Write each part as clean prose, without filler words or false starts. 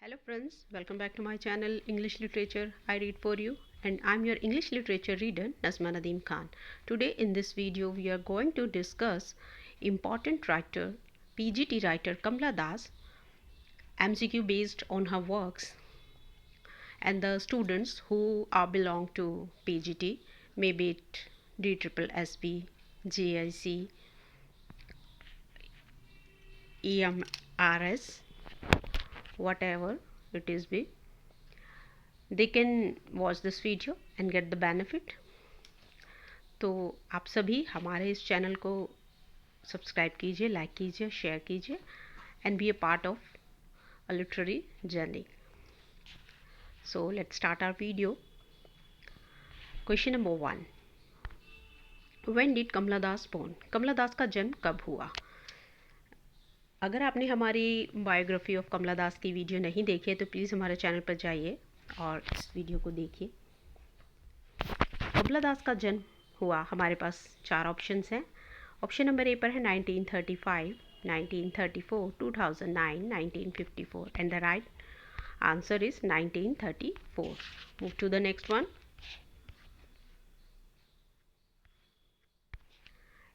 Hello friends, welcome back to my channel English Literature I Read For You, and I'm your English Literature reader Nazma Nadeem Khan. Today in this video we are going to discuss important writer PGT writer Kamla Das, MCQ based on her works, and the students who are belong to PGT, maybe it DSSB, JIC, EMRS, whatever it is be, they can watch this video and get the benefit. तो आप सभी हमारे इस channel को subscribe कीजिए, like कीजिए, share कीजिए and be a part of a literary journey. So let's start our video. Question number 1. When did Kamala Das born? Kamala Das का जन्म कब हुआ? अगर आपने हमारी बायोग्राफी ऑफ कमला दास की वीडियो नहीं देखी है तो प्लीज़ हमारे चैनल पर जाइए और इस वीडियो को देखिए. कमला दास का जन्म हुआ, हमारे पास 4 ऑप्शंस हैं. ऑप्शन नंबर ए पर है 1935, 1934, 2009, 1954 and the right answer is 1934. Move to the next one.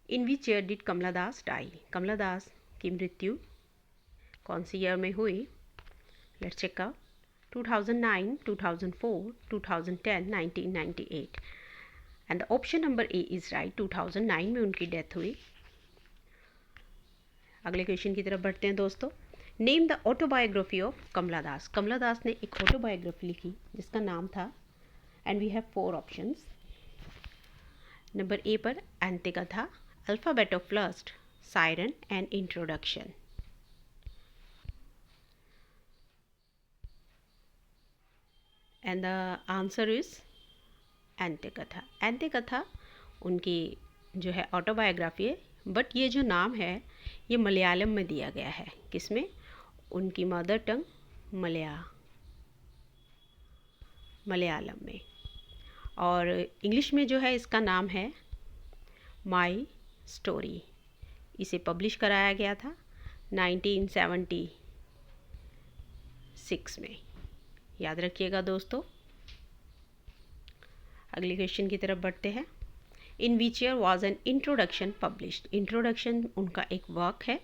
In which year did Kamala Das die? Kamala Das की मृत्यु कौन सी ईयर में हुई? Let's check out. 2009, 2004, 2010, 1998 and option number A is right. 2009 में उनकी डेथ हुई. अगले क्वेश्चन की तरफ बढ़ते हैं दोस्तों. Name the autobiography of Kamala Das. Kamala Das ने एक ऑटोबायोग्राफी लिखी जिसका नाम था, and we have 4 options. Number A पर Entekatha, alphabet of lust, siren and introduction. And the answer is Entekatha. Entekatha उनकी जो है ऑटोबायोग्राफी है, बट ये जो नाम है ये मलयालम में दिया गया है. किसमें? उनकी मदर टंग मलयालम में. और इंग्लिश में जो है इसका नाम है माई स्टोरी. इसे पब्लिश कराया गया था 1976 में. याद रखिएगा दोस्तों. अगले क्वेश्चन की तरफ बढ़ते हैं. In which year was an introduction published? Introduction उनका एक वर्क है,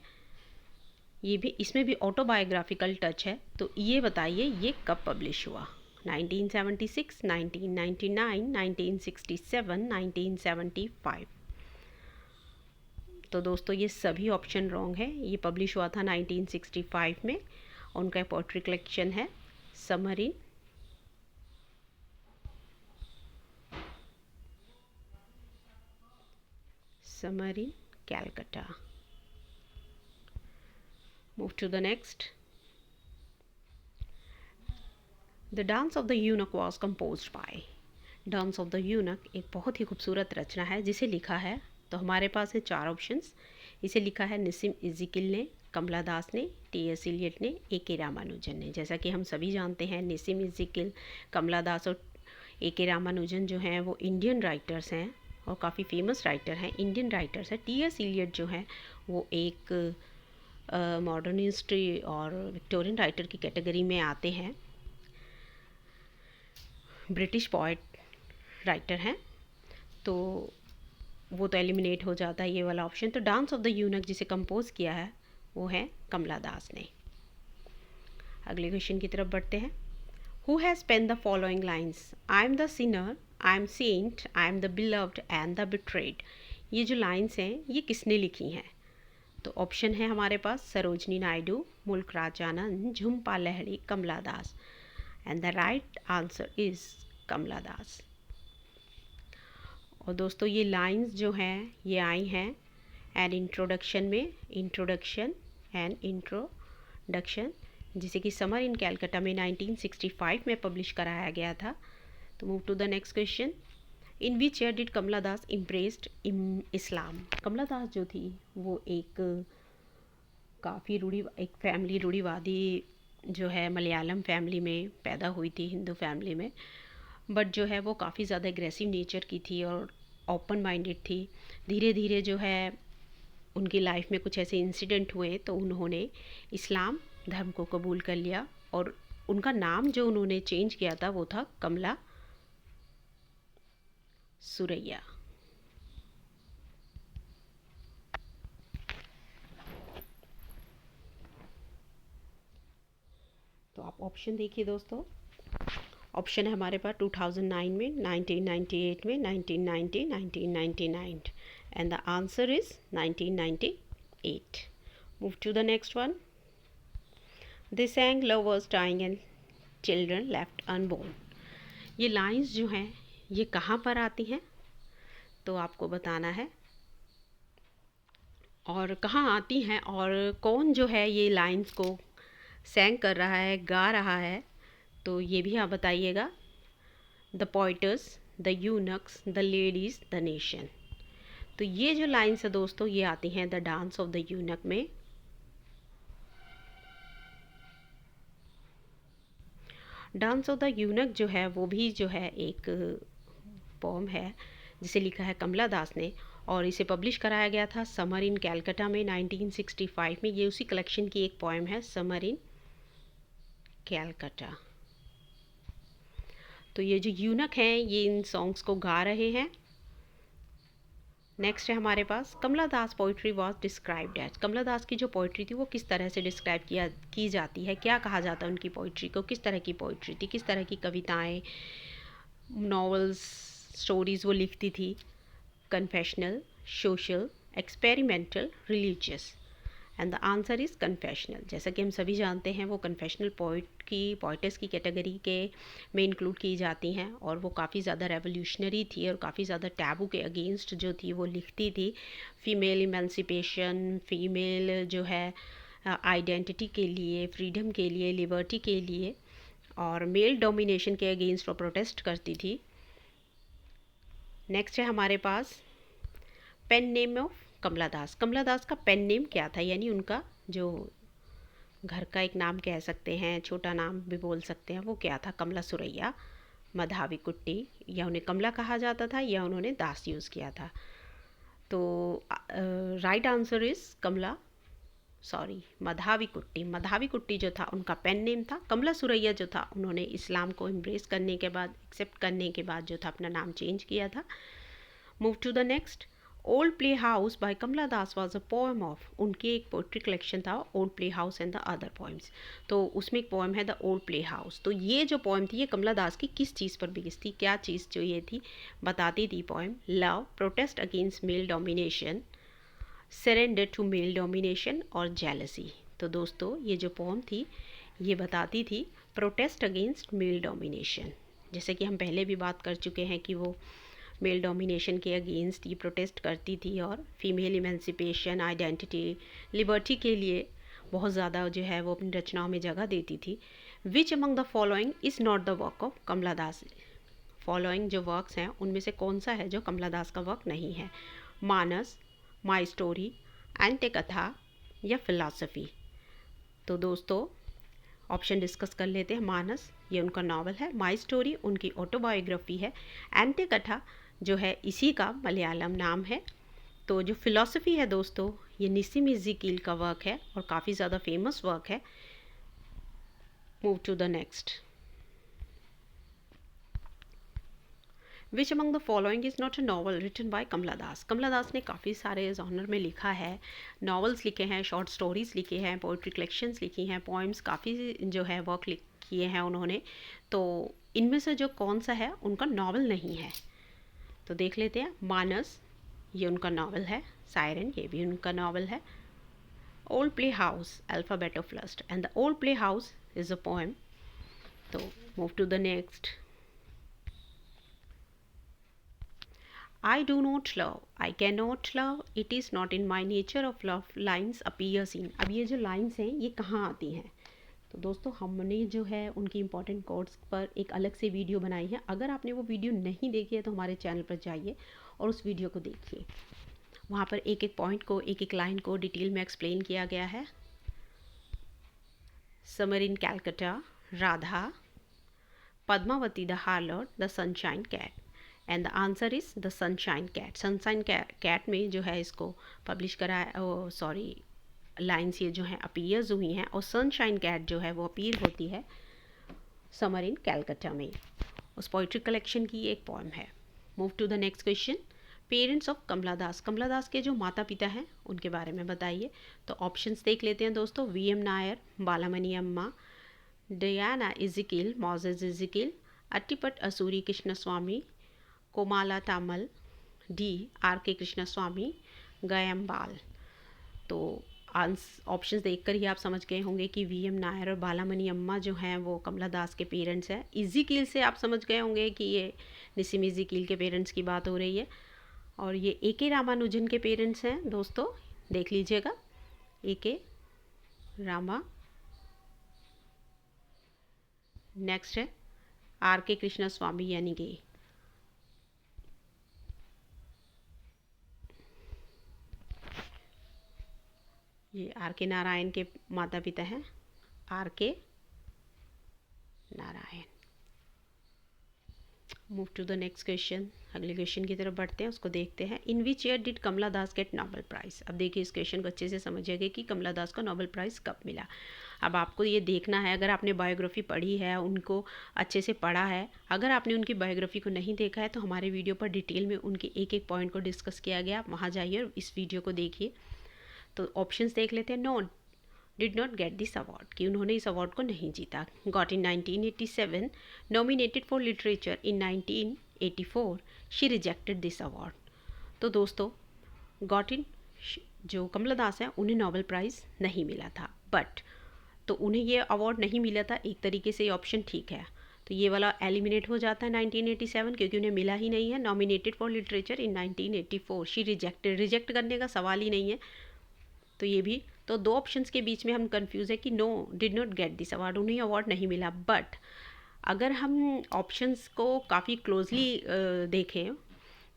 ये भी, इसमें भी ऑटोबायोग्राफिकल टच है. तो ये बताइए ये कब पब्लिश हुआ? 1976, 1999, 1967, 1975. तो दोस्तों ये सभी ऑप्शन रॉन्ग है. ये पब्लिश हुआ था 1965 में. उनका पोएट्री कलेक्शन है summer in Calcutta. Move to the next. The dance of the eunuch was composed by. Dance of the eunuch एक बहुत ही खूबसूरत रचना है जिसे लिखा है, तो हमारे पास है 4 ऑप्शंस. इसे लिखा है निसिम इज़िकिल ने, कमला दास ने, टी.एस. इलियट ने, ए.के. रामानुजन ने. जैसा कि हम सभी जानते हैं निसिम इज़िकिल, कमला दास और ए.के. रामानुजन जो हैं वो इंडियन राइटर्स हैं और काफ़ी फेमस राइटर हैं, इंडियन राइटर्स हैं. टी.एस. इलियट जो हैं वो एक मॉडर्न हिस्ट्री और विक्टोरियन राइटर की कैटेगरी में आते हैं. ब्रिटिश पोएट राइटर हैं, तो वो तो एलिमिनेट हो जाता है ये वाला ऑप्शन. तो डांस ऑफ द यूनक जिसे कंपोज किया है वो है कमला दास ने. अगले क्वेश्चन की तरफ बढ़ते हैं. Who has penned the following lines? I am the sinner, I am saint, I am the beloved and the betrayed. ये जो लाइन्स हैं ये किसने लिखी हैं? तो ऑप्शन है हमारे पास Sarojini Naidu, Mulk Raj Anand, Jhumpa Lahiri, Kamala Das. And the right answer is Kamala Das. और दोस्तों ये लाइंस जो हैं ये आई हैं एंड इंट्रोडक्शन में, इंट्रोडक्शन एंड इंट्रोडक्शन, जिसे कि समर इन कैलकाटा में 1965 में पब्लिश कराया गया था. तो move to the next question. In which year did Kamala Das impressed Islam? Kamala Das जो थी वो एक काफ़ी एक फैमिली रूढ़िवादी जो है मलयालम फैमिली में पैदा हुई थी, हिंदू फैमिली में. बट जो है वो काफ़ी ज़्यादा एग्रेसिव नेचर की थी और ओपन माइंडेड थी. धीरे धीरे जो है उनकी लाइफ में कुछ ऐसे इंसिडेंट हुए तो उन्होंने इस्लाम धर्म को कबूल कर लिया और उनका नाम जो उन्होंने चेंज किया था वो था कमला सुरैया। तो आप ऑप्शन देखिए दोस्तों, ऑप्शन है हमारे पास 2009 में, 1998 में, 1990, 1999 and the answer is 1998। Move to the next one. They sang lovers dying and children left unborn. ये लाइंस जो हैं ये कहाँ पर आती हैं तो आपको बताना है, और कहाँ आती हैं और कौन जो है ये लाइंस को सैंग कर रहा है, गा रहा है, तो ये भी आप बताइएगा। The poets, the eunuchs, the ladies, the nation. तो ये जो लाइन्स है दोस्तों ये आती हैं the dance of the eunuch में। डांस ऑफ द यूनक जो है वो भी जो है एक पोम है जिसे लिखा है कमला दास ने, और इसे पब्लिश कराया गया था समर इन कैलकाटा में 1965 में। ये उसी कलेक्शन की एक पोएम है, समर इन कैलकाटा। तो ये जो यूनक हैं ये इन सॉन्ग्स को गा रहे हैं। नेक्स्ट है हमारे पास कमला Das poetry was described as. कमला दास की जो पोइट्री थी वो किस तरह से डिस्क्राइब की जाती है, क्या कहा जाता है उनकी पोइट्री को, किस तरह की पोइट्री थी, किस तरह की कविताएं, नॉवेल्स, स्टोरीज़ वो लिखती थी। Confessional, social, experimental, religious and the answer is confessional. जैसा कि हम सभी जानते हैं वो कन्फेशनल पोइट्स की कैटेगरी के में इंक्लूड की जाती हैं, और वो काफ़ी ज़्यादा रेवोल्यूशनरी थी और काफ़ी ज़्यादा टैबू के अगेंस्ट जो थी वो लिखती थी। फीमेल इमेंसिपेशन, फीमेल जो है आइडेंटिटी के लिए, फ्रीडम के लिए, लिबर्टी के लिए, और मेल डोमिनेशन के अगेंस्ट वो प्रोटेस्ट करती थी। नेक्स्ट है हमारे पास pen name of Kamala Das. Kamala Das का पेन नेम क्या था, यानी उनका जो घर का एक नाम कह सकते हैं, छोटा नाम भी बोल सकते हैं, वो क्या था? कमला सुरैया, मधावी कुट्टी, या उन्हें कमला कहा जाता था या उन्होंने दास यूज़ किया था। तो राइट आंसर इज़ मधावी कुट्टी। मधावी कुट्टी जो था उनका पेन नेम था। कमला सुरैया जो था उन्होंने इस्लाम को एम्ब्रेस करने के बाद, एक्सेप्ट करने के बाद जो था अपना नाम चेंज किया था। Move to the next. Old play house by Kamala Das was a poem of. उनकी एक पोइट्री कलेक्शन था old play house and the other poems. तो उसमें एक पोएम है द ओल्ड प्ले हाउस। तो ये जो पोएम थी ये कमला दास की किस चीज़ पर बेस्ड थी, क्या चीज़ जो ये थी बताती थी poem? Love, protest against male domination, surrender to male domination और जेलसी। तो दोस्तों ये जो पोएम थी ये बताती थी प्रोटेस्ट अगेंस्ट मेल डोमिनेशन। जैसे कि हम पहले भी बात कर चुके हैं कि वो मेल डोमिनेशन के अगेंस्ट ये प्रोटेस्ट करती थी, और फीमेल इमेंसिपेशन, आइडेंटिटी, लिबर्टी के लिए बहुत ज़्यादा जो है वो अपनी रचनाओं में जगह देती थी। Which among the following is not the work of Kamala Das. Following जो वर्क्स हैं उनमें से कौन सा है जो कमला दास का वर्क नहीं है? मानस, माई स्टोरी, एंटे कथा या फिलॉसफी। तो दोस्तों ऑप्शन डिस्कस कर लेते हैं। मानस ये उनका नावल है, माई स्टोरी उनकी ऑटोबायोग्राफी है, एंटे कथा जो है इसी का मलयालम नाम है। तो जो फिलॉसफी है दोस्तों ये निसिम इज़िकील का वर्क है और काफ़ी ज़्यादा फेमस वर्क है। Move to the next. Which among the following is not a novel written by Kamala Das. Kamala Das ने काफ़ी सारे जॉनर में लिखा है, नॉवेल्स लिखे हैं, शॉर्ट स्टोरीज़ लिखे हैं, पोइट्री कलेक्शंस लिखी हैं, पोइम्स काफ़ी जो है वर्क किए हैं उन्होंने। तो इनमें से जो कौन सा है उनका नॉवल नहीं है तो देख लेते हैं। मानस ये उनका नावल है, सायरन ये भी उनका नावल है, old play house, alphabet of lust and the old play house is a poem. तो move to the next. I do not love, I can not love, it is not in my nature of love, lines appears in. अब ये जो lines हैं ये कहाँ आती हैं? तो दोस्तों हमने जो है उनकी इंपॉर्टेंट कोट्स पर एक अलग से वीडियो बनाई है। अगर आपने वो वीडियो नहीं देखी है तो हमारे चैनल पर जाइए और उस वीडियो को देखिए। वहाँ पर एक एक पॉइंट को, एक एक लाइन को डिटेल में एक्सप्लेन किया गया है। Summer in Calcutta, Radha, Padmavati the harlot, the sunshine cat and the answer is the sunshine cat. Sunshine cat में जो है इसको पब्लिश कराया, लाइन्स ये जो हैं अपीयर्स हुई हैं, और सनशाइन कैट जो है वो अपीयर होती है समर इन कैलकाटा में, उस पोइट्री कलेक्शन की एक पोएम है। Move to the next question. Parents of Kamala Das, Kamala Das के जो माता पिता हैं उनके बारे में बताइए। तो ऑप्शंस देख लेते हैं दोस्तों। वी.एम. Nair, Balamani Amma, Diana Ezekiel, Moses Ezekiel, Attipat Asuri Krishnaswami, Komala Tammal, D R K. कृष्णस्वामी, गयम्बाल। तो ऑप्शंस देखकर ही आप समझ गए होंगे कि वी.एम. नायर और बालामणि अम्मा जो हैं वो कमला दास के पेरेंट्स हैं। इजिकील से आप समझ गए होंगे कि ये निसिम इजिकील के पेरेंट्स की बात हो रही है, और ये ए.के. रामानुजन के पेरेंट्स हैं दोस्तों, देख लीजिएगा, ए.के. रामा। नेक्स्ट है आर.के. कृष्णस्वामी, यानी कि ये आर.के. नारायण के माता पिता हैं, R K. Narayan. Move to the next question. अगले क्वेश्चन की तरफ बढ़ते हैं, उसको देखते हैं। In which year did Kamala Das get Nobel prize. अब देखिए इस क्वेश्चन को अच्छे से समझिएगा कि कमला दास को नोबेल प्राइज़ कब मिला। अब आपको ये देखना है, अगर आपने बायोग्राफी पढ़ी है, उनको अच्छे से पढ़ा है, अगर आपने उनकी बायोग्राफी को नहीं देखा है तो हमारे वीडियो पर डिटेल में उनके एक एक पॉइंट को डिस्कस किया गया, आप वहाँ जाइए और इस वीडियो को देखिए। तो ऑप्शंस देख लेते हैं। No did not get this award, कि उन्होंने इस अवार्ड को नहीं जीता। Got in 1987, nominated for literature in 1984, she rejected this award. तो दोस्तों गॉट इन जो कमला दास हैं उन्हें नोबेल प्राइज़ नहीं मिला था, बट तो उन्हें ये अवार्ड नहीं मिला था, एक तरीके से ये ऑप्शन ठीक है। तो ये वाला एलिमिनेट हो जाता है 1987, क्योंकि उन्हें मिला ही नहीं है। Nominated for literature in 1984, she rejected, reject करने का सवाल ही नहीं है। तो ये भी, तो दो ऑप्शंस के बीच में हम कंफ्यूज है कि no did not get this award, उन्हें अवार्ड नहीं मिला। बट अगर हम ऑप्शंस को काफ़ी क्लोजली देखें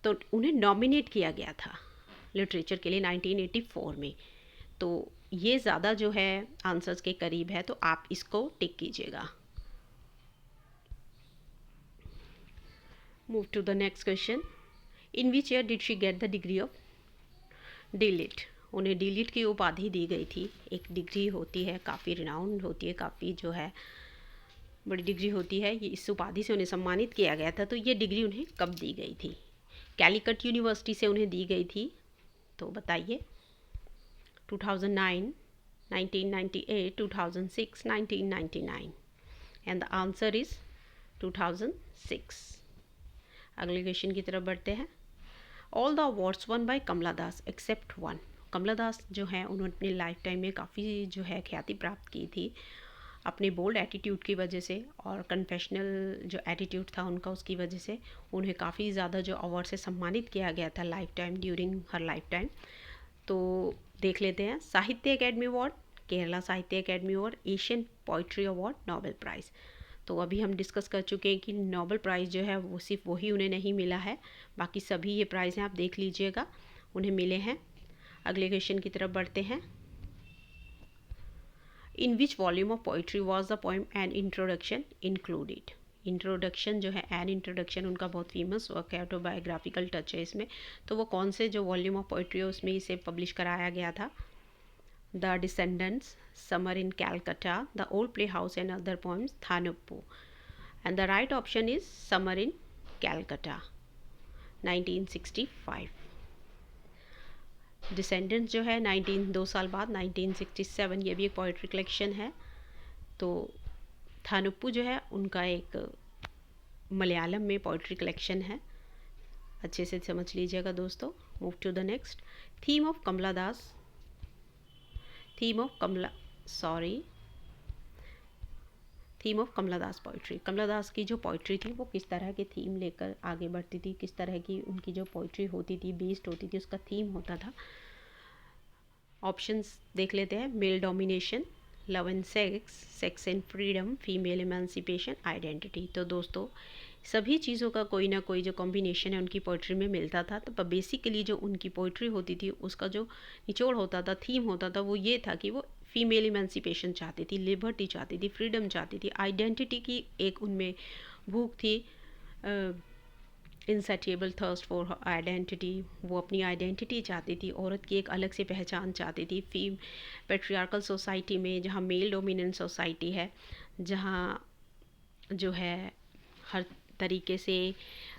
तो उन्हें नॉमिनेट किया गया था लिटरेचर के लिए 1984 में। तो ये ज़्यादा जो है आंसर्स के करीब है, तो आप इसको टिक कीजिएगा। Move to the next question. In which year did she get the degree of D Lit. उन्हें डी.लिट की उपाधि दी गई थी। एक डिग्री होती है, काफ़ी रिनाउंड होती है, काफ़ी जो है बड़ी डिग्री होती है, ये इस उपाधि से उन्हें सम्मानित किया गया था। तो ये डिग्री उन्हें कब दी गई थी? कैलिकट यूनिवर्सिटी से उन्हें दी गई थी। तो बताइए, 2009, 1998, 2006, 1999, एंड द आंसर इज 2006। अगले क्वेश्चन की तरफ बढ़ते हैं। All the awards won by Kamala Das except one. Kamala Das जो हैं उन्होंने अपनी लाइफ टाइम में काफ़ी जो है ख्याति प्राप्त की थी अपने बोल्ड एटीट्यूड की वजह से, और कन्फेशनल जो एटीट्यूड था उनका, उसकी वजह से उन्हें काफ़ी ज़्यादा जो अवार्ड से सम्मानित किया गया था life time, during her life time. तो देख लेते हैं। साहित्य अकेडमी अवार्ड, केरला साहित्य academy award, Asian poetry award, Nobel prize. तो अभी हम डिस्कस कर चुके हैं कि नोबेल प्राइज़ जो है वो सिर्फ वही उन्हें नहीं मिला है, बाकी सभी ये प्राइज़ हैं, आप देख लीजिएगा, उन्हें मिले हैं। अगले क्वेश्चन की तरफ बढ़ते हैं। In which volume of poetry was the poem an introduction included. Introduction जो है, एन इंट्रोडक्शन उनका बहुत फेमस वर्क है, ऑटोबायोग्राफिकल टच है इसमें। तो वो कौन से जो वॉल्यूम ऑफ पोइट्री है उसमें इसे पब्लिश कराया गया था? The descendants, summer in Calcutta, the old play house and other poems, Thanuppu. And the right option is summer in Calcutta, 1965। Descendants जो है 2 साल बाद 1967, ये भी एक पोइट्री कलेक्शन है। तो थानुप्पू जो है उनका एक मलयालम में पोइट्री कलेक्शन है, अच्छे से समझ लीजिएगा दोस्तों। Move to the next. Theme of Kamala Das, theme of Kamala Das poetry. Kamala Das की जो पोइट्री थी वो किस तरह के थीम लेकर आगे बढ़ती थी, किस तरह की उनकी जो पोइट्री होती थी, बेस्ड होती थी, उसका थीम होता था। ऑप्शंस देख लेते हैं। Male domination, love and sex, sex and freedom, female emancipation, identity. तो दोस्तों सभी चीज़ों का कोई ना कोई जो कॉम्बिनेशन है उनकी पोइट्री में मिलता था। तो बेसिकली जो उनकी पोइट्री होती थी उसका जो निचोड़ होता था, थीम होता था, वो ये था कि वो फीमेल इमेंसिपेशन चाहती थी, लिबर्टी चाहती थी, फ्रीडम चाहती थी, आइडेंटिटी की एक उनमें भूख थी, इनसैटिएबल थर्स्ट फॉर आइडेंटिटी। वो अपनी आइडेंटिटी चाहती थी, औरत की एक अलग से पहचान चाहती थी। पेट्रियार्कल सोसाइटी में, जहाँ मेल डोमिनेंट सोसाइटी है, जहाँ जो है हर तरीके से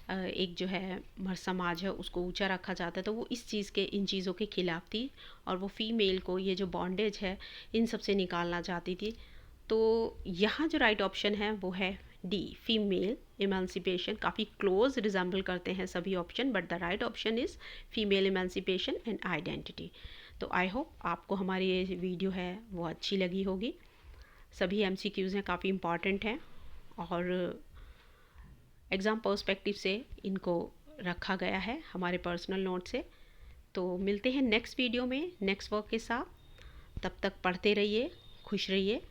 एक जो है मर्द समाज है उसको ऊंचा रखा जाता है, तो वो इस चीज़ के इन चीज़ों के खिलाफ थी और वो फीमेल को ये जो बॉन्डेज है इन सब से निकालना चाहती थी। तो यहाँ जो राइट ऑप्शन है वो है डी, फीमेल इमेंसिपेशन। काफ़ी क्लोज रिजेंबल करते हैं सभी option, but the right option is female emancipation and identity. तो आई होप आपको हमारी ये वीडियो है वो अच्छी लगी होगी। सभी MCQs हैं, काफ़ी इम्पॉर्टेंट हैं और एग्ज़ाम पर्सपेक्टिव से इनको रखा गया है हमारे पर्सनल नोट से। तो मिलते हैं नेक्स्ट वीडियो में नेक्स्ट वर्क के साथ। तब तक पढ़ते रहिए, खुश रहिए।